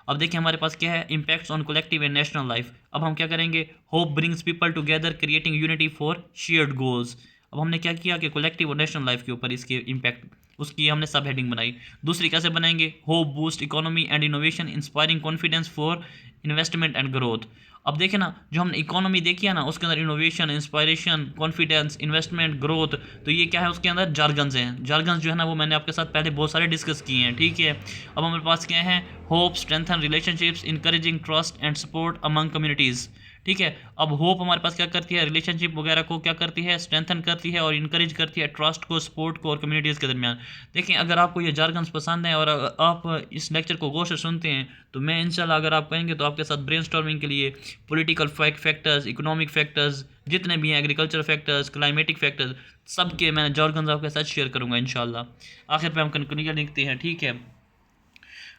अब देखिए हमारे पास क्या है, impacts on collective and national life. अब हम क्या करेंगे, hope brings people together creating unity for shared goals. अब हमने क्या किया कि कलेक्टिव और नेशनल लाइफ के ऊपर इसके इम्पैक्ट, उसकी हमने सब हेडिंग बनाई। दूसरी कैसे बनाएंगे, hope boost economy and innovation inspiring confidence for investment and growth. अब देखें ना, जो हमने इकोनॉमी देखी है ना, उसके अंदर innovation, inspiration, confidence, investment, growth, तो ये क्या है, उसके अंदर जार्गन्स हैं। जार्गन्स जो है ना वो मैंने आपके साथ पहले बहुत सारे डिस्कस किए हैं, ठीक है। अब हमारे पास क्या है, hope strengthen relationships encouraging trust and support among communities, ठीक है। अब होप हमारे पास क्या करती है, रिलेशनशिप वगैरह को क्या करती है, स्ट्रेंथन करती है और इनकरेज करती है ट्रस्ट को, सपोर्ट को और कम्युनिटीज़ के दरमियान। देखें, अगर आपको ये जार्गन्स पसंद है और अगर आप इस लेक्चर को गौर से सुनते हैं तो मैं इंशाल्लाह अगर आप कहेंगे तो आपके साथ ब्रेनस्टॉर्मिंग के लिए पॉलिटिकल फैक्टर्स, इकोनॉमिक फैक्टर्स जितने भी हैं, एग्रीकल्चर फैक्टर्स, क्लाइमेटिक फैक्टर्स, सबके मैं जार्गन्स आपके साथ शेयर करूँगा इंशाल्लाह। आखिर पे हम कंक्लूजन लिखते हैं, ठीक है।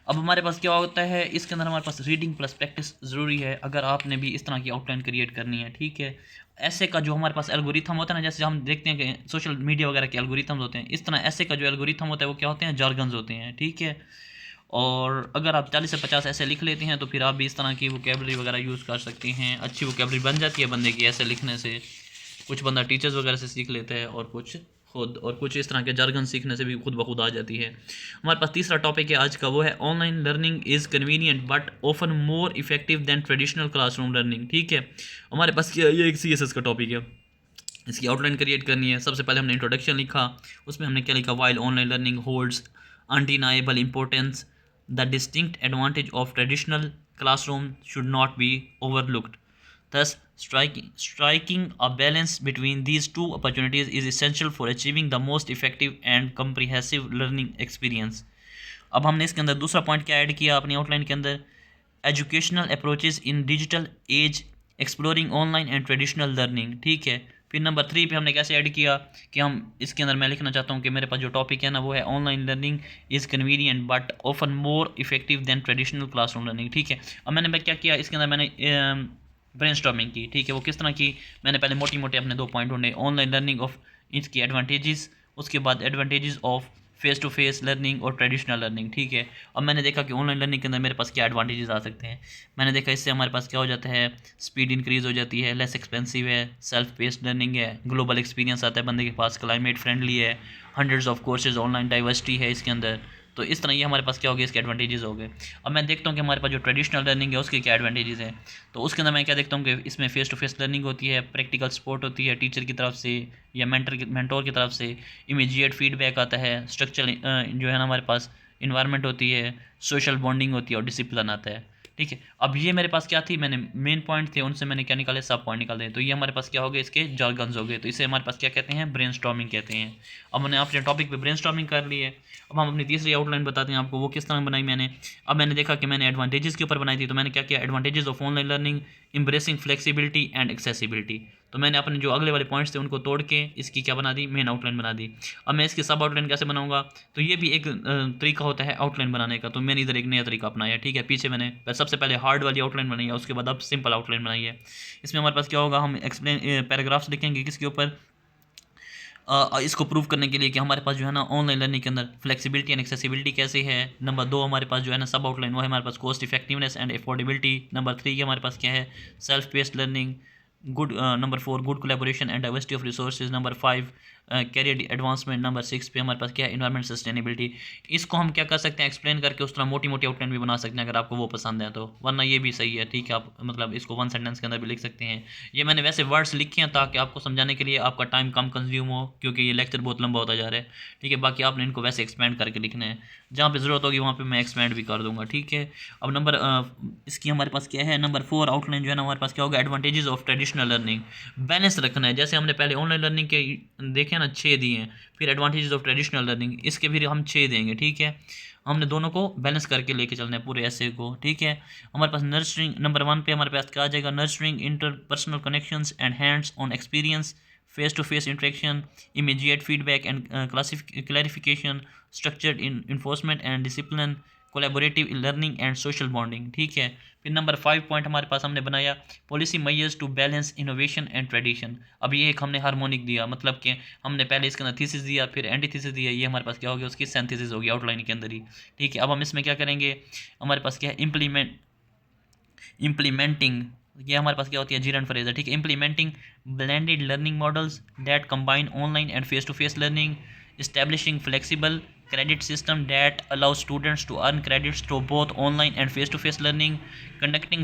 अब हमारे पास क्या होता है, इसके अंदर हमारे पास रीडिंग प्लस प्रैक्टिस ज़रूरी है अगर आपने भी इस तरह की आउटलाइन क्रिएट करनी है, ठीक है। ऐसे का जो हमारे पास एल्गोरिथम होता है ना, जैसे हम देखते हैं कि सोशल मीडिया वगैरह के एल्गोरिथम्स होते हैं, इस तरह ऐसे का जो एल्गोरिथम होता है वो क्या होते हैं, जार्गन्स होते हैं, ठीक है। और अगर आप 40 से 50 ऐसे लिख लेते हैं तो फिर आप भी इस तरह की वोकेबलरी वगैरह यूज़ कर सकते हैं। अच्छी वोकेबलरी बन जाती है बंदे की ऐसे लिखने से। कुछ बंदा टीचर्स वगैरह से सीख लेता है और कुछ खुद, और कुछ इस तरह के jargon सीखने से भी खुद ब खुद आ जाती है। हमारे पास तीसरा टॉपिक है आज का, वो है online learning is convenient but often more effective than traditional classroom learning, ठीक है। हमारे पास क्या, ये एक CSS का टॉपिक है, इसकी आउटलाइन क्रिएट करनी है। सबसे पहले हमने इंट्रोडक्शन लिखा, उसमें हमने क्या लिखा, while online learning holds undeniable importance the distinct advantage of traditional classroom should not be overlooked. Thus, striking a balance between these two opportunities is essential for achieving the most effective and comprehensive learning experience. अब हमने इसके अंदर दूसरा point क्या add किया अपनी outline के अंदर, educational approaches in digital age exploring online and traditional learning, ठीक है। फिर नंबर 3 पे हमने कैसे ऐड किया कि हम इसके अंदर मैं लिखना चाहता हूँ कि मेरे पास जो टॉपिक है ना वो है online learning is convenient but often more effective than traditional classroom learning, ठीक है। अब मैंने क्या किया, इसके अंदर मैंने ब्रेनस्टॉर्मिंग की, ठीक है। वो किस तरह की, मैंने पहले मोटी मोटे अपने 2 पॉइंट ढूंढे, ऑनलाइन लर्निंग ऑफ इसकी एडवांटेजेस, उसके बाद advantages of face to face learning और ट्रेडिशनल लर्निंग, ठीक है। अब मैंने देखा कि ऑनलाइन लर्निंग के अंदर मेरे पास क्या एडवांटेजेस आ सकते हैं। मैंने देखा इससे हमारे पास क्या हो जाता है, स्पीड इंक्रीज़ हो जाती है, लेस एक्सपेंसिव है, सेल्फ बेस्ड लर्निंग है, ग्लोबल एक्सपीरियंस आता है बंदे के पास, क्लाइमेट फ्रेंडली है, hundreds of courses, online diversity है इसके अंदर। तो इस तरह ये हमारे पास क्या हो गया, इसके एडवांटेजेस हो गए। अब मैं देखता हूँ कि हमारे पास जो ट्रेडिशनल लर्निंग है उसके क्या एडवांटेजेस हैं। तो उसके अंदर मैं क्या देखता हूँ कि इसमें फेस टू फेस लर्निंग होती है, प्रैक्टिकल सपोर्ट होती है टीचर की तरफ से या मेंटोर की तरफ से, इमीडिएट फीडबैक आता है, स्ट्रक्चर जो है ना हमारे पास इन्वायरमेंट होती है, सोशल बॉन्डिंग होती है और डिसिप्लिन आता है, ठीक है। अब ये मेरे पास क्या थी, मैंने मेन पॉइंट थे उनसे मैंने क्या निकाले, सब पॉइंट निकाले। तो ये हमारे पास क्या हो गए, इसके जार्गन्स हो गए। तो इसे हमारे पास क्या कहते हैं, ब्रेनस्टॉर्मिंग कहते हैं। अब मैंने अपने टॉपिक पे ब्रेनस्टॉर्मिंग कर ली है। अब हम अपनी तीसरी आउटलाइन बताते हैं आपको, वो किस तरह बनाई मैंने। अब मैंने देखा कि मैंने एडवांटेजेस के ऊपर बनाई थी, तो मैंने क्या किया, advantages of online learning, embracing flexibility and accessibility. तो मैंने अपने जो अगले वाले पॉइंट्स थे उनको तोड़ के इसकी क्या बना दी, मेन आउटलाइन बना दी। अब मैं इसकी सब आउटलाइन कैसे बनाऊंगा, तो ये भी एक तरीका होता है आउटलाइन बनाने का। तो मैंने इधर एक नया तरीका अपनाया, ठीक है। पीछे मैंने सबसे पहले हार्ड वाली आउटलाइन बनाई है, उसके बाद अब सिंपल आउटलाइन बनाई है। इसमें हमारे पास क्या होगा, हम एक्सप्लेन पैराग्राफ्स लिखेंगे किसके ऊपर, इसको प्रूव करने के लिए कि हमारे पास जो है ना ऑनलाइन लर्निंग के अंदर फ्लेक्सिबिलिटी एंड एक्सेसिबिलिटी कैसे है। नंबर 2 हमारे पास जो है ना सब आउटलाइन वो है हमारे पास cost effectiveness and affordability. Number 3 हमारे पास क्या है, self based learning. Good number 4 good collaboration and diversity of resources. Number 5 career advancement. Number 6 पे हमारे पास क्या है, इन्वायरमेंट सस्टेनेबिलिटी। इसको हम क्या कर सकते हैं, एक्सप्लेन करके उस तरह मोटी मोटी आउटलाइन भी बना सकते हैं अगर आपको वो पसंद है तो, वरना ये भी सही है, ठीक है। आप मतलब इसको 1 सेंटेंस के अंदर भी लिख सकते हैं। ये मैंने वैसे वर्ड्स लिखे हैं ताकि आपको समझाने के लिए आपका टाइम कम कंज्यूम हो, क्योंकि ये लेक्चर बहुत लंबा होता जा रहा है, ठीक है। बाकी आपने इनको वैसे एक्सपेंड करके लिखना है, जहाँ पे ज़रूरत होगी वहाँ पे मैं एक्सपेंड भी कर दूंगा, ठीक है। अब नंबर इसकी हमारे पास क्या है, नंबर 4 आउटलाइन जो है ना हमारे पास क्या होगा, advantages of traditional learning. Balance रखना है, जैसे हमने पहले ऑनलाइन लर्निंग के देखे ना 6 दिए हैं, फिर एडवांटेजेस ऑफ ट्रेडिशनल लर्निंग इसके फिर हम 6 देंगे, ठीक है। हमने दोनों को बैलेंस करके लेके चलना है पूरे ऐसे को, ठीक है। हमारे पास नर्चरिंग नंबर 1 पे हमारे पास क्या आ जाएगा, nurturing interpersonal connections and hands on experience, face to face interaction, immediate feedback and clarification, structured enforcement and discipline, collaborative learning and social bonding, ठीक है। फिर नंबर 5 पॉइंट हमारे पास हमने बनाया, policy measures to balance innovation and tradition. अब ये एक हमने हार्मोनिक दिया, मतलब कि हमने पहले इसके अंदर थीसिस दिया, फिर एंटीथीसिस दिया, ये हमारे पास क्या हो गया, उसकी सिंथेसिस होगी आउटलाइन के अंदर ही, ठीक है। अब हम इसमें क्या करेंगे, हमारे पास क्या है, इम्प्लीमेंटिंग ये हमारे पास क्या होती है, जीरन फ्रेज है, ठीक है। Implementing blended learning models that combine online and face to face learning, establishing flexible credit system that allow students to earn credits through both online and face-to-face learning, conducting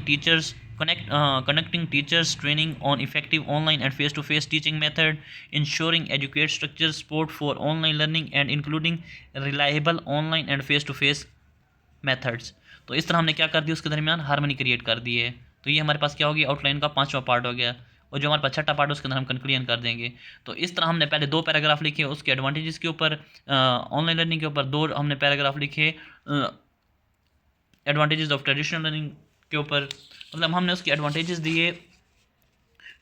teachers training on effective online and face-to-face teaching method, ensuring adequate structure support for online learning and including reliable online and face-to-face methods. तो इस तरह हमने क्या कर दिया, उसके दरमियान harmony create कर दी है। तो ये हमारे पास क्या होगी, आउटलाइन का 5वां पार्ट हो गया। और जो हमारे पास छठा पार्ट उसके अंदर हम कंक्लूजन कर देंगे। तो इस तरह हमने पहले 2 पैराग्राफ लिखे उसके एडवांटेजेस के ऊपर, ऑनलाइन लर्निंग के ऊपर 2 हमने पैराग्राफ लिखे एडवांटेजेस ऑफ ट्रेडिशनल लर्निंग के ऊपर, मतलब हमने उसके एडवांटेजेस दिए,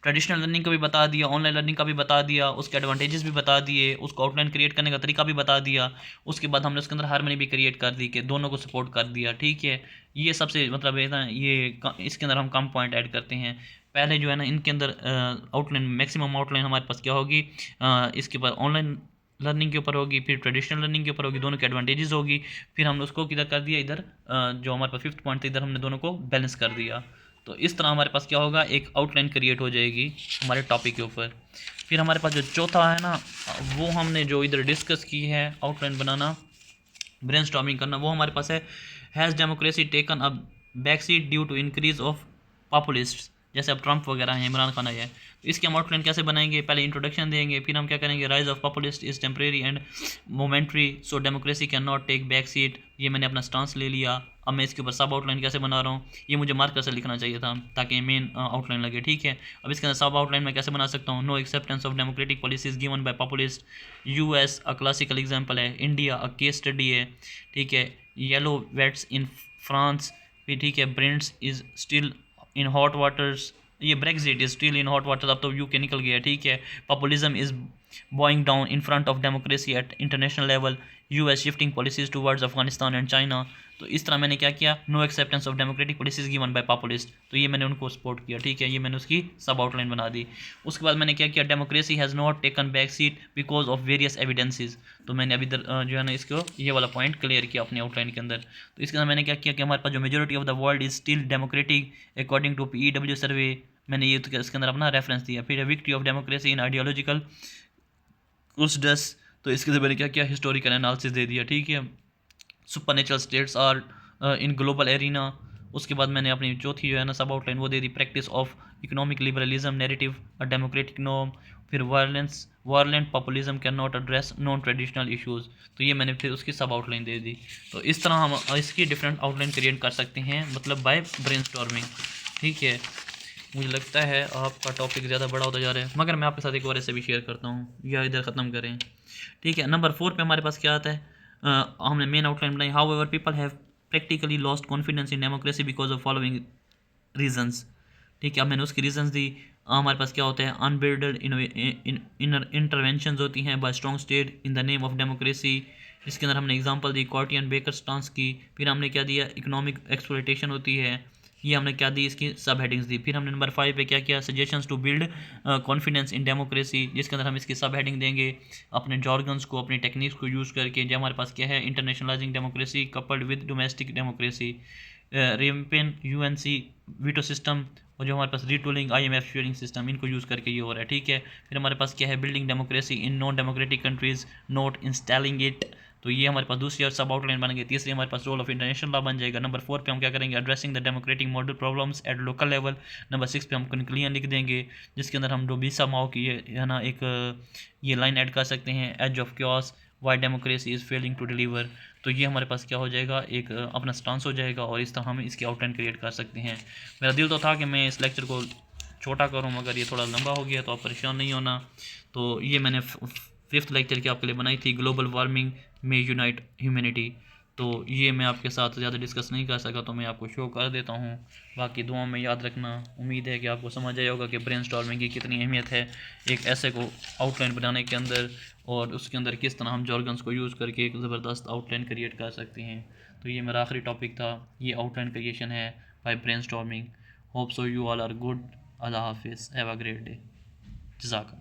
ट्रेडिशनल लर्निंग को भी बता दिया, ऑनलाइन लर्निंग का भी बता दिया, उसके एडवांटेजेस भी बता दिए, उसको आउटलाइन क्रिएट करने का तरीका भी बता दिया। उसके बाद हमने उसके अंदर हार्मनी भी क्रिएट कर दी कि दोनों को सपोर्ट कर दिया, ठीक है। ये सबसे मतलब है ना, इसके अंदर हम कम पॉइंट ऐड करते हैं। पहले जो है ना इनके अंदर आउटलाइन, मैक्सिमम आउटलाइन हमारे पास क्या होगी, इसके बाद ऑनलाइन लर्निंग के ऊपर होगी, फिर ट्रेडिशनल लर्निंग के ऊपर होगी, दोनों के एडवांटेजेस होगी। फिर हमने उसको किधर कर दिया, इधर जो हमारे पास 5th पॉइंट था, इधर हमने दोनों को बैलेंस कर दिया। तो इस तरह हमारे पास क्या होगा, एक आउटलाइन क्रिएट हो जाएगी हमारे टॉपिक के ऊपर। फिर हमारे पास जो चौथा है ना, वो हमने जो इधर डिस्कस की है आउटलाइन बनाना, ब्रेनस्टॉर्मिंग करना, वो हमारे पास है, has democracy taken a back seat due to increase of populist, जैसे अब ट्रंप वगैरह हैं, इमरान खान है। तो इसके हम आउटलाइन कैसे बनाएंगे, पहले इंट्रोडक्शन देंगे, फिर हम क्या करेंगे, rise of populist is temporary and momentary so democracy can not take back seat. ये मैंने अपना स्टांस ले लिया। अब मैं इसके ऊपर सब आउटलाइन कैसे बना रहा हूँ, ये मुझे मार्कर से लिखना चाहिए था ताकि मेन आउटलाइन लगे, ठीक है। अब इसके अंदर सब आउटलाइन में कैसे बना सकता हूँ, no acceptance of democratic policies given by populist, US a classical example है, इंडिया अ केस स्टडी है, ठीक है। येलो वेट्स इन फ्रांस भी, ठीक है। Brands is still in hot waters, ये Brexit is still in hot water, अब तो यूके निकल गया, ठीक है। Populism is bowing down in front of democracy at international level, US shifting policies towards Afghanistan and China. तो इस तरह मैंने क्या किया, no acceptance of democratic policies given by populist, तो ये मैंने उनको सपोर्ट किया, ठीक है। ये मैंने उसकी सब आउटलाइन बना दी। उसके बाद मैंने क्या किया, democracy has not taken back seat because of various evidences, तो मैंने अभी जो है ना इसको ये वाला पॉइंट क्लियर किया अपने आउटलाइन के अंदर। तो इसके अंदर मैंने क्या किया कि हमारे पास जो majority of the world is still democratic according to PEW survey, मैंने ये तो इसके अंदर अपना रेफरेंस दिया। फिर victory of democracy in ideological crusades, तो इसके अंदर मैंने क्या किया, हिस्टोरिकल एनालिसिस दे दिया, ठीक है। Supernatural states are in global arena. उसके बाद मैंने अपनी चौथी जो है ना सब आउटलाइन वो दे दी, practice of economic liberalism narrative a democratic norm. फिर violent populism can not address non traditional issues, तो ये मैंने फिर उसकी सब आउटलाइन दे दी। तो इस तरह हम इसकी डिफरेंट आउटलाइन क्रिएट कर सकते हैं, मतलब बाय ब्रेनस्टॉर्मिंग, ठीक है। मुझे लगता है आपका टॉपिक ज़्यादा बड़ा होता जा रहा है, मगर मैं आपके साथ एक और ऐसे भी शेयर करता हूँ, या इधर ख़त्म करें, ठीक है। नंबर 4 पे हमारे पास क्या आता है, हमने मेन आउटलाइन बनाई, how ever people have practically lost confidence in democracy because of following reasons, ठीक है। अब मैंने उसकी रीजंस दी। हमारे पास क्या होता है, अनबिल्डेड इंटरवेंशन होती हैं bye strong state in the name of democracy. इसके अंदर हमने example the कॉर्टी and baker stance की। फिर हमने क्या दिया, इकोनॉमिक एक्सप्लॉयटेशन होती है, ये हमने क्या दी, इसकी सब हेडिंग्स दी। फिर हमने नंबर 5 पे क्या किया, suggestions to build confidence in democracy, जिसके अंदर हम इसकी सब हेडिंग देंगे अपने जॉर्गन्स को, अपनी टेक्निक्स को यूज़ करके। जो हमारे पास क्या है, internationalising democracy coupled with domestic democracy, revamp UNC veto system, और जो हमारे पास रीटूलिंग IMF शेयरिंग सिस्टम, इनको यूज़ करके ये हो रहा है, ठीक है। फिर हमारे पास क्या है, building democracy in non democratic countries not installing it, तो ये हमारे पास दूसरी और सब आउटलाइन बन गई। तीसरी हमारे पास रोल ऑफ इंटरनेशनल लॉ बन जाएगा। नंबर 4 पे हम क्या करेंगे, addressing the democratic model problems at local level. Number 6 पे हम कंक्लूजन लिख देंगे, जिसके अंदर हम डोबिसा माओ की ये है ना एक ये लाइन ऐड कर सकते हैं, age of chaos why democracy is failing to deliver. तो ये हमारे पास क्या हो जाएगा, एक अपना स्टांस हो जाएगा, और इस तरह हम इसकी आउटलाइन क्रिएट कर सकते हैं। मेरा दिल तो था कि मैं इस लेक्चर को छोटा करूं, मगर ये थोड़ा लंबा हो गया, तो आप परेशान नहीं होना। तो ये मैंने 5th लेक्चर की आपके लिए बनाई थी, ग्लोबल वार्मिंग में यूनाइट ह्यूमैनिटी। तो ये मैं आपके साथ ज़्यादा डिस्कस नहीं कर सका, तो मैं आपको शो कर देता हूँ। बाकी दुआ में याद रखना। उम्मीद है कि आपको समझ आया होगा कि ब्रेनस्टॉर्मिंग की कितनी अहमियत है एक ऐसे को आउटलाइन बनाने के अंदर, और उसके अंदर किस तरह हम जॉर्गन्स को यूज़ करके एक ज़बरदस्त आउटलाइन क्रिएट कर सकते हैं। तो ये मेरा आखिरी टॉपिक था, ये आउटलाइन क्रिएशन है by brainstorming. Hope so you all are good. अल्लाह हाफिज़, हैव अ ग्रेट डे। जज़ाक।